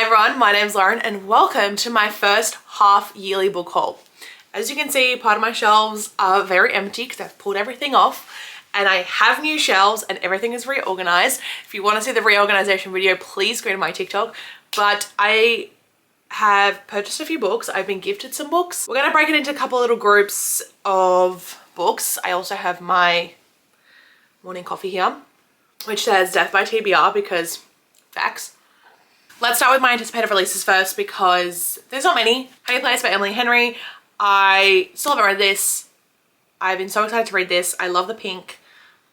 Hi everyone, my name's Lauren and welcome to my first half yearly book haul. As you can see, part of my shelves are very empty because I've pulled everything off and I have new shelves and everything is reorganized. If you want to see the reorganization video, please go to my TikTok. But I have purchased a few books. I've been gifted some books. We're going to break it into a couple little groups of books. I also have my morning coffee here, which says Death by TBR because facts. Let's start with my anticipated releases first because there's not many. Honey Place by Emily Henry. I still haven't read this. I've been so excited to read this. I love the pink.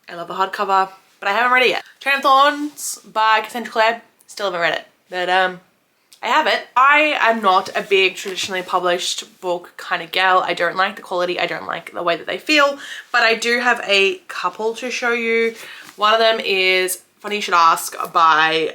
I love the hardcover, but I haven't read it yet. Train of Thorns by Cassandra Clare. Still haven't read it, but I have it. I am not a big traditionally published book kind of gal. I don't like the quality. I don't like the way that they feel, but I do have a couple to show you. One of them is Funny You Should Ask by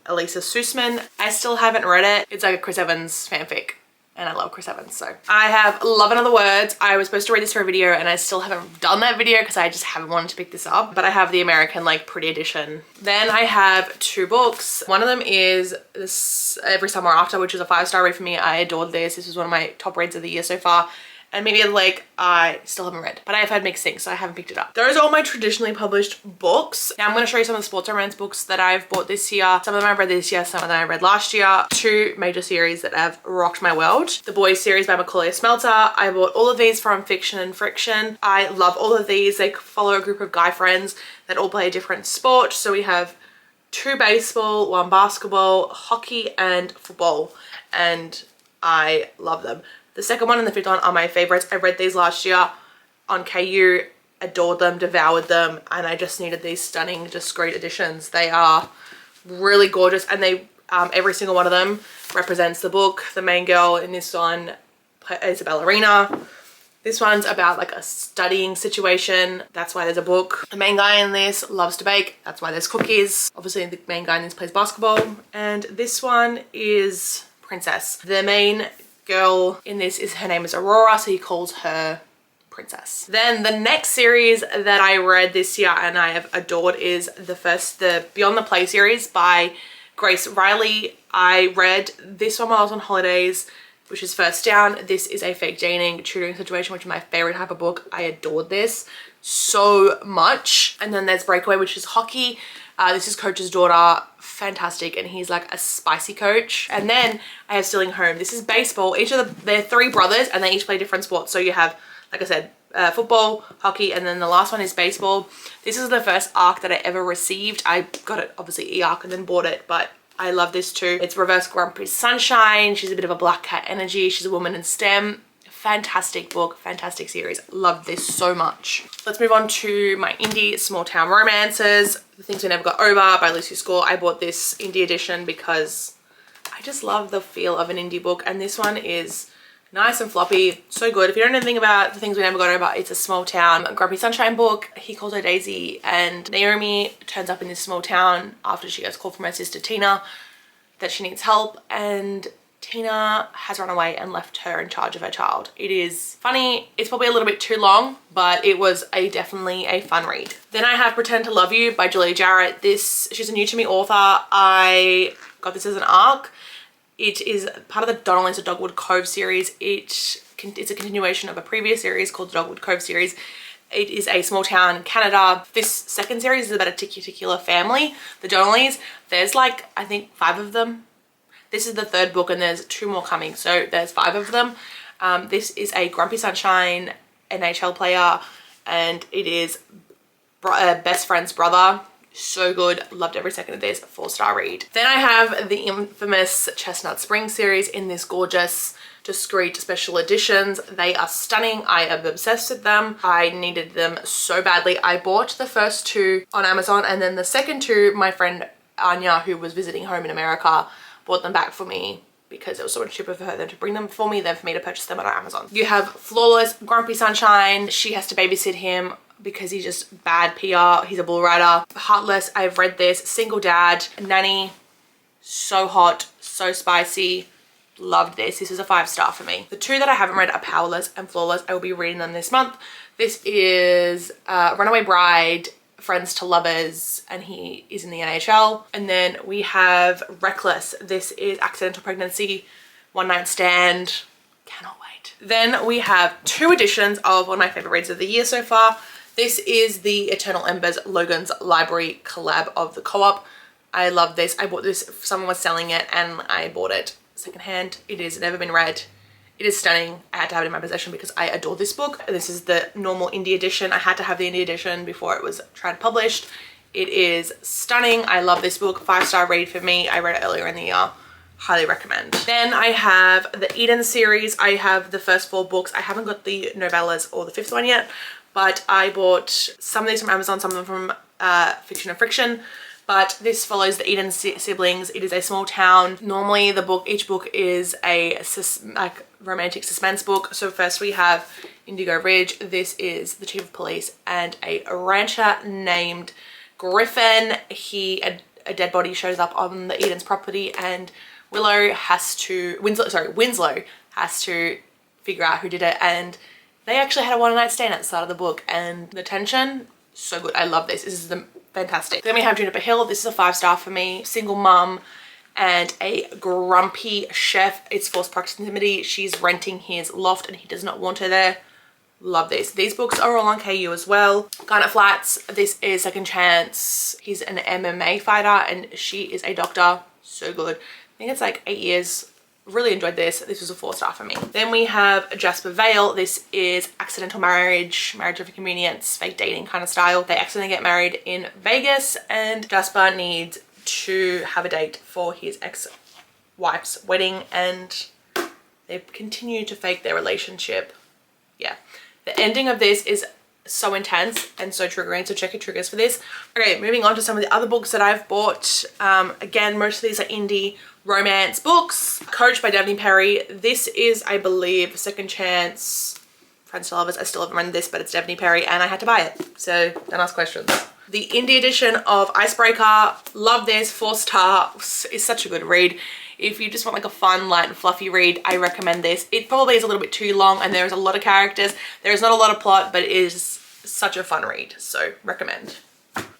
Elisa Sussman. I still haven't read it. It's like a Chris Evans fanfic and I love Chris Evans. So I have Love in Other Words. I was supposed to read this for a video and I still haven't done that video because I just haven't wanted to pick this up. But I have the American like pretty edition. Then I have two books. One of them is this Every Summer After, which is a 5-star read for me. I adored this. This was one of my top reads of the year so far. And Maybe the Lake, I still haven't read, but I've had mixed things, so I haven't picked it up. Those are all my traditionally published books. Now I'm going to show you some of the sports romance books that I've bought this year. Some of them I've read this year, some of them I read last year. Two major series that have rocked my world. The Boys series by Macaulay Smelter. I bought all of these from Fiction and Friction. I love all of these. They follow a group of guy friends that all play a different sport. So we have 2 baseball, 1 basketball, hockey and football. And I love them. The second one and the 5th one are my favorites. I read these last year on KU, adored them, devoured them, and I just needed these stunning, discreet editions. They are really gorgeous and they, every single one of them represents the book. The main girl in this one is a ballerina. This one's about like a studying situation. That's why there's a book. The main guy in this loves to bake. That's why there's cookies. Obviously the main guy in this plays basketball. And this one is Princess. The main girl in this her name is Aurora, so he calls her Princess. Then the next series that I read this year and I have adored is the Beyond the Play series by Grace Riley. I read this one while I was on holidays, which is First Down. This is a fake dating tutoring situation, which is my favorite type of book. I adored this so much. And then there's Breakaway, which is hockey. This is Coach's daughter, fantastic, and he's like a spicy coach. And then I have Stealing Home. This is baseball. They're 3 brothers and they each play different sports. So you have, like I said, football, hockey, and then the last one is baseball. This is the first ARC that I ever received. I got it obviously e-ARC and then bought it, but I love this too. It's Reverse Grumpy Sunshine. She's a bit of a black cat energy. She's a woman in STEM. Fantastic book, fantastic series. Love this so much. Let's move on to my indie small town romances. The Things We Never Got Over by Lucy Score. I bought this indie edition because I just love the feel of an indie book, and this one is nice and floppy, so good. If you don't know anything about The Things We Never Got Over, it's a small town Grumpy Sunshine book. He calls her Daisy, and Naomi turns up in this small town after she gets called from her sister Tina that she needs help, and Tina has run away and left her in charge of her child. It is funny. It's probably a little bit too long, but it was definitely a fun read. Then I have Pretend to Love You by Julia Jarrett. She's a new to me author. I got this as an ARC. It is part of the Donnelly's Dogwood Cove series. It's a continuation of a previous series called the Dogwood Cove series. It is a small town in Canada. This second series is about a particular family, the Donnellys. There's like, I think 5 of them. This is the 3rd book and there's 2 more coming, so there's 5 of them. This is a Grumpy Sunshine NHL player and it is best friend's brother. So good, loved every second of this, 4-star read. Then I have the infamous Chestnut Spring series in this gorgeous, discreet special editions. They are stunning. I am obsessed with them. I needed them so badly. I bought the first 2 on Amazon and then the second 2, my friend Anya, who was visiting home in America, bought them back for me because it was so much cheaper for her than to bring them for me than for me to purchase them on Amazon. You have Flawless, Grumpy Sunshine. She has to babysit him because he's just bad PR. He's a bull rider. Heartless, I've read this. Single Dad, Nanny, so hot, so spicy. Loved this. This is a 5-star for me. The 2 that I haven't read are Powerless and Flawless. I will be reading them this month. This is Runaway Bride friends to lovers, and he is in the NHL. And then we have Reckless. This is accidental pregnancy, one night stand. Cannot wait. Then we have 2 editions of one of my favorite reads of the year so far. This is the Eternal Embers Logan's Library collab of the co-op. I love this. I bought this, someone was selling it and I bought it secondhand. It has never been read. It is stunning. I had to have it in my possession because I adore this book. This is the normal indie edition. I had to have the indie edition before it was trad published. It is stunning. I love this book. 5-star read for me. I read it earlier in the year. Highly recommend. Then I have the Eden series. I have the first 4 books. I haven't got the novellas or the 5th one yet, but I bought some of these from Amazon, some of them from Fiction and Friction. But this follows the Eden siblings. It is a small town. Normally each book is a romantic suspense book. So first we have Indigo Ridge. This is the chief of police and a rancher named Griffin. A dead body shows up on the Eden's property, and Winslow has to figure out who did it. And they actually had a one-night stand at the start of the book, and the tension, so good. I love this. This is fantastic. Then we have Juniper Hill. This is a 5-star for me. Single mum and a grumpy chef. It's forced proximity. She's renting his loft and he does not want her there. Love this. These books are all on KU as well. Garnet Flats. This is Second Chance. He's an MMA fighter and she is a doctor. So good. I think it's like 8 years. Really enjoyed this. This was a 4-star for me. Then we have Jasper Vale. This is accidental marriage of convenience, fake dating kind of style. They accidentally get married in Vegas and Jasper needs to have a date for his ex-wife's wedding, and they continue to fake their relationship. Yeah. The ending of this is so intense and so triggering, so check your triggers for this. Okay, moving on to some of the other books that I've bought. Again, most of these are indie romance books. Coach by Daphne Perry. This is, I believe, Second Chance, Friends to Lovers. I still haven't read this, but it's Daphne Perry and I had to buy it, so don't ask questions. The indie edition of Icebreaker. Love this. 4-star. It's such a good read. If you just want like a fun, light and fluffy read, I recommend this. It probably is a little bit too long and there's a lot of characters. There's not a lot of plot, but it is such a fun read, so recommend.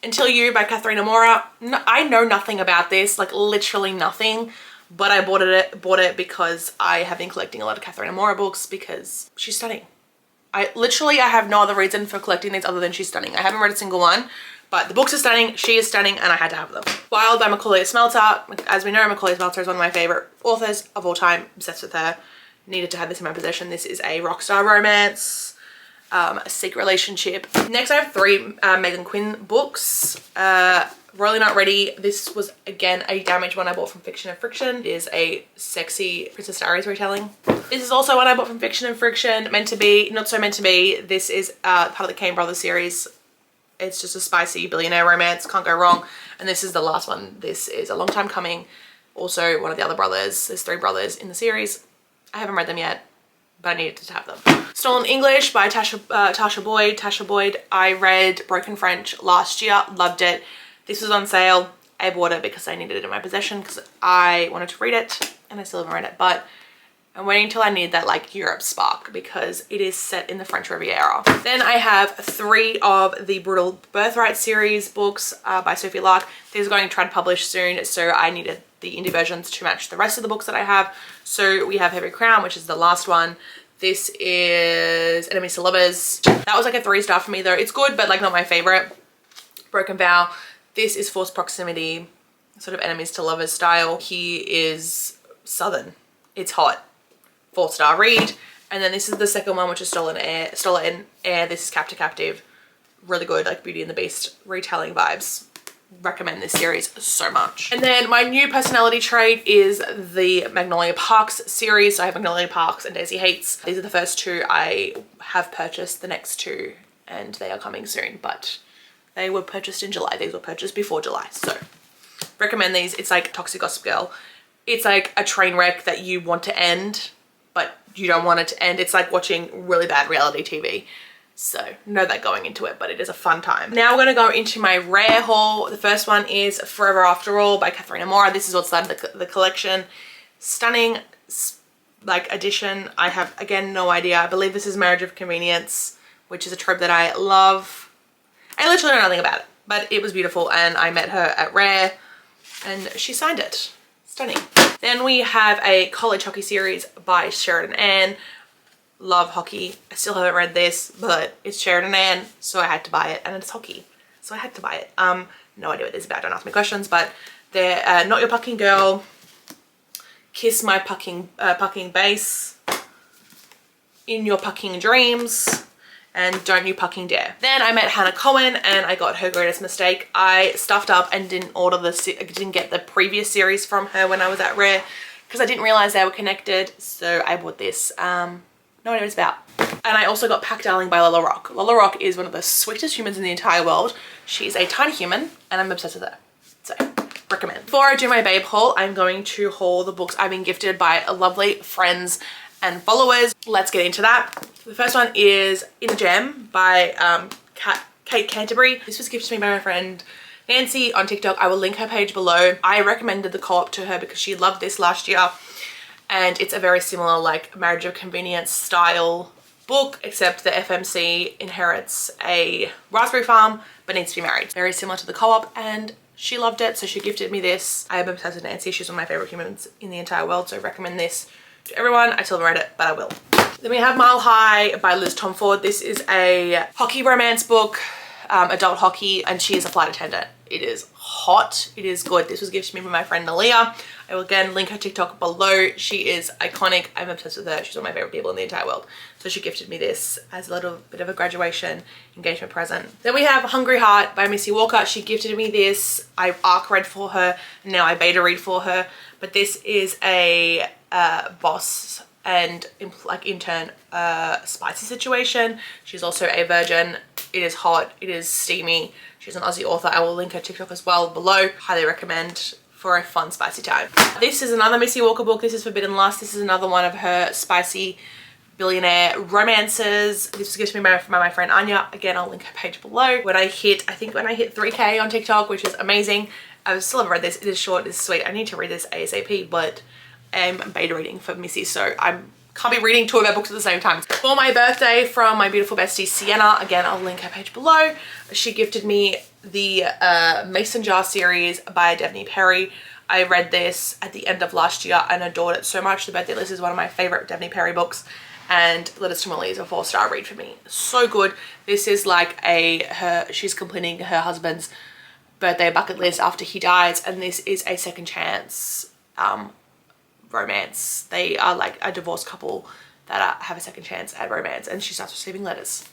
Until You by Katharina Mora. No, I know nothing about this, like literally nothing, but I bought it because I have been collecting a lot of Katharina Mora books because she's stunning. I have no other reason for collecting these other than she's stunning. I haven't read a single one, but the books are stunning, she is stunning, and I had to have them. Wild by Macaulay Smelter. As we know, Macaulay Smelter is one of my favorite authors of all time. Obsessed with her. Needed to have this in my possession. This is a rockstar romance. A secret relationship. Next I have 3 Megan Quinn books. Royally Not Ready. This was again a damaged one I bought from Fiction and Friction. It is a sexy Princess Diaries retelling. This is also one I bought from Fiction and Friction. Meant to Be, Not So Meant to Be. This is part of the Kane Brothers series. It's just a spicy billionaire romance, can't go wrong. And this is the last one. This is A Long Time Coming. Also one of the other brothers. There's 3 brothers in the series. I haven't read them yet, but I needed to have them. Stolen English by Tasha Boyd. I read Broken French last year, loved it. This was on sale. I bought it because I needed it in my possession because I wanted to read it and I still haven't read it, but I'm waiting till I need that like Europe spark because it is set in the French Riviera. Then I have 3 of the Brutal Birthright series books by Sophie Lark. These are going to try to publish soon, so I needed the indie versions to match the rest of the books that I have. So we have Heavy Crown, which is the last one. This is Enemies to Lovers. That was like a 3-star for me though. It's good, but like not my favorite. Broken Vow. This is Forced Proximity, sort of Enemies to Lovers style. He is Southern. It's hot. 4-star read. And then this is the second one, which is Stolen Air. This is Captive. Really good, like Beauty and the Beast retelling vibes. Recommend this series so much. And then my new personality trait is the Magnolia Parks series. So I have Magnolia Parks and Daisy Hates. These are the first 2 I have purchased. The next 2 and they are coming soon, but they were purchased in July. These were purchased before July, so recommend these. It's like Toxic Gossip Girl. It's like a train wreck that you want to end, but you don't want it to end. It's like watching really bad reality TV. So know that going into it, but it is a fun time. Now we're going to go into my rare haul. The first one is Forever After All by Katharina Mora. This is what started the collection. Stunning like edition. I have again no idea. I believe this is Marriage of Convenience, which is a trope that I love. I literally know nothing about it, but it was beautiful and I met her at Rare and she signed it. Stunning. Then we have a college hockey series by Sheridan Ann. Love hockey. I still haven't read this, but it's Sheridan Ann, so I had to buy it, and it's hockey, so I had to buy it. No idea what this is about, don't ask me questions, but they're Not Your Pucking Girl, Kiss My Pucking Base, In Your Pucking Dreams, and Don't You Pucking Dare. Then I met Hannah Cohen and I got Her Greatest Mistake. I stuffed up and didn't get the previous series from her when I was at Rare because I didn't realize they were connected, so I bought this. No idea what it's about. And I also got Pack Darling by Lola Rock. Lola Rock is one of the sweetest humans in the entire world. She's a tiny human and I'm obsessed with her. So, recommend. Before I do my babe haul, I'm going to haul the books I've been gifted by lovely friends and followers. Let's get into that. The first one is In a Gem by Kate Canterbury. This was gifted to me by my friend Nancy on TikTok. I will link her page below. I recommended the co-op to her because she loved this last year. And it's a very similar like Marriage of Convenience style book, except the FMC inherits a raspberry farm but needs to be married. Very similar to the co-op, and she loved it, so she gifted me this. I am obsessed with Nancy. She's one of my favorite humans in the entire world, so I recommend this to everyone. I still haven't read it, but I will. Then we have Mile High by Liz Tomford. This is a hockey romance book, adult hockey, and she is a flight attendant. It is hot. It is good. This was gifted to me by my friend Nalia. I will again link her TikTok below. She is iconic. I'm obsessed with her. She's one of my favorite people in the entire world. So she gifted me this as a little bit of a graduation engagement present. Then we have Hungry Heart by Missy Walker. She gifted me this. I arc read for her. And now I beta read for her. But this is a boss and like intern spicy situation. She's also a virgin. It is hot. It is steamy. She's an Aussie author. I will link her TikTok as well below. Highly recommend for a fun, spicy time. This is another Missy Walker book. This is Forbidden Lust. This is another one of her spicy billionaire romances. This was gifted to me by my friend Anya. Again, I'll link her page below. I think when I hit 3K on TikTok, which is amazing. I still haven't read this. It is short, it is sweet. I need to read this ASAP, but I'm beta reading for Missy, so I can't be reading two of her books at the same time. For my birthday from my beautiful bestie Sienna, again, I'll link her page below. She gifted me the Mason Jar series by Devney Perry. I read this at the end of last year and adored it so much. The Birthday List is one of my favorite Devney Perry books, and Letters to Molly is a 4-star read for me. So good. This is like she's completing her husband's birthday bucket list after he dies, and this is a second chance romance. They are like a divorced couple that have a second chance at romance, and she starts receiving letters.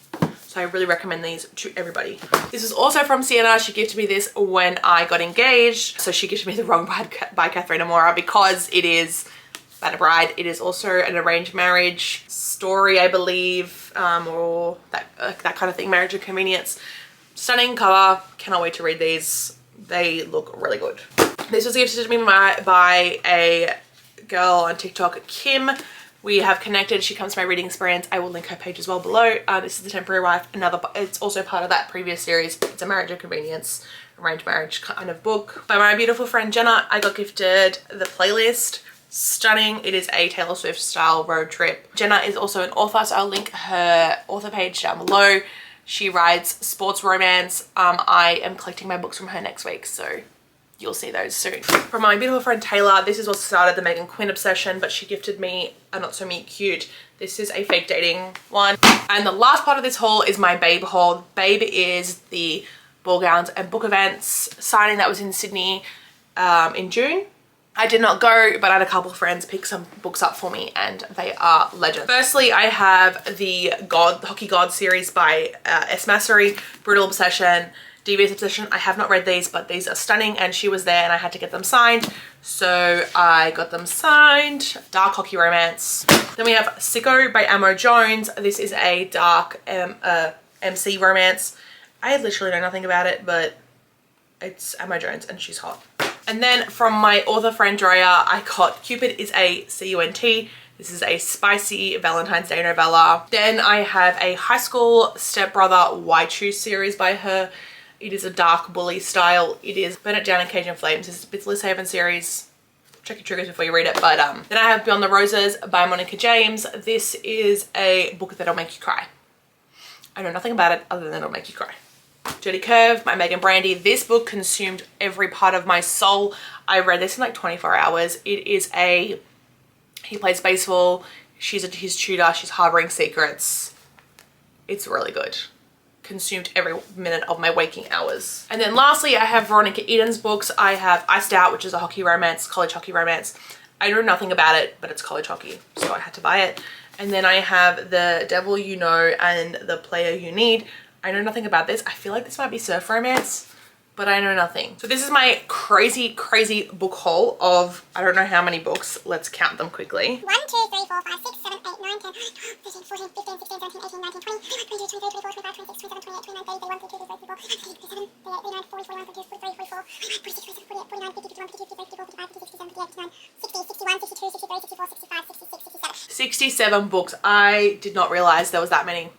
So I really recommend these to everybody. This is also from Sienna. She gifted me this when I got engaged. So she gifted me The Wrong Bride by Catherine Amora because it is Bad Bride. It is also an arranged marriage story, I believe, or that kind of thing, Marriage of Convenience. Stunning cover. Cannot wait to read these. They look really good. This was gifted to me by a girl on TikTok, Kim. We have connected. She comes to my reading experience. I will link her page as well below. This is The Temporary Wife. It's also part of that previous series. It's a Marriage of Convenience, arranged marriage kind of book. By my beautiful friend Jenna, I got gifted The Playlist. Stunning. It is a Taylor Swift style road trip. Jenna is also an author, so I'll link her author page down below. She writes sports romance. I am collecting my books from her next week, so you'll see those soon. From my beautiful friend Taylor, this is what started the Meghan Quinn obsession, but she gifted me a Not So Meet Cute. This is a fake dating one. And the last part of this haul is my Babe haul. Babe is the ball gowns and book events signing that was in Sydney in June. I did not go, but I had a couple of friends pick some books up for me, and they are legends. Firstly, I have the Hockey God series by S. Massery, Brutal Obsession, Devious Obsession. I have not read these, but these are stunning, and she was there and I had to get them signed, so I got them signed. Dark hockey romance. Then we have Sicko by Amo Jones. This is a dark MC romance. I literally know nothing about it, but it's Amo Jones and she's hot. And then from my author friend Drea, I got Cupid is a C-U-N-T. This is a spicy Valentine's Day novella. Then I have a High School Stepbrother Waichu series by her. It is a dark bully style. It is Burn It Down in Cajun Flames. This is a Liz Haven series. Check your triggers before you read it. But then I have Beyond the Roses by Monica James. This is a book that'll make you cry. I know nothing about it other than it'll make you cry. Dirty Curve by Megan Brandy. This book consumed every part of my soul. I read this in like 24 hours. It is he plays baseball. She's his tutor. She's harboring secrets. It's really good. Consumed every minute of my waking hours. And then lastly, I have Veronica Eden's books. I have Iced Out, which is a hockey romance, college hockey romance. I know nothing about it, but it's college hockey, so I had to buy it. And then I have The Devil You Know and The Player You Need. I know nothing about this. I feel like this might be surf romance, but I know nothing. So this is my crazy, crazy book haul of I don't know how many books. Let's count them quickly. 1, 2, 3, 4, 5, 6, 7, 8, 9, 10, 13, 14, 15, 16, 17, 18, 19, 20, 22, 23, 24, 25, 26, 27, 28, 29, 30, 31, 32, 33, 34, 37, 38, 39, 40, 41, 42, 43, 44, 46, 47, 48, 49, 50, 51, 52, 53, 54, 55, 56, 57, 58, 59, 60, 61, 62, 63, 64, 65, 66, 67. 67 books. I did not realize there was that many.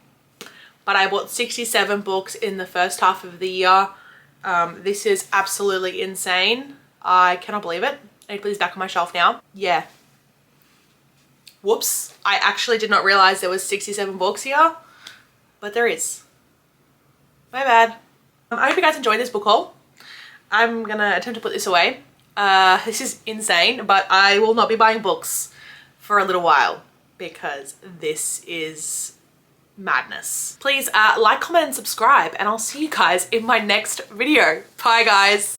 But I bought 67 books in the first half of the year. This is absolutely insane. I cannot believe it. I need to put this back on my shelf now. Yeah. Whoops. I actually did not realize there was 67 books here, but there is. My bad. I hope you guys enjoyed this book haul. I'm gonna attempt to put this away. This is insane, but I will not be buying books for a little while because this is madness. Please like, comment, and subscribe, and I'll see you guys in my next video. Bye, guys.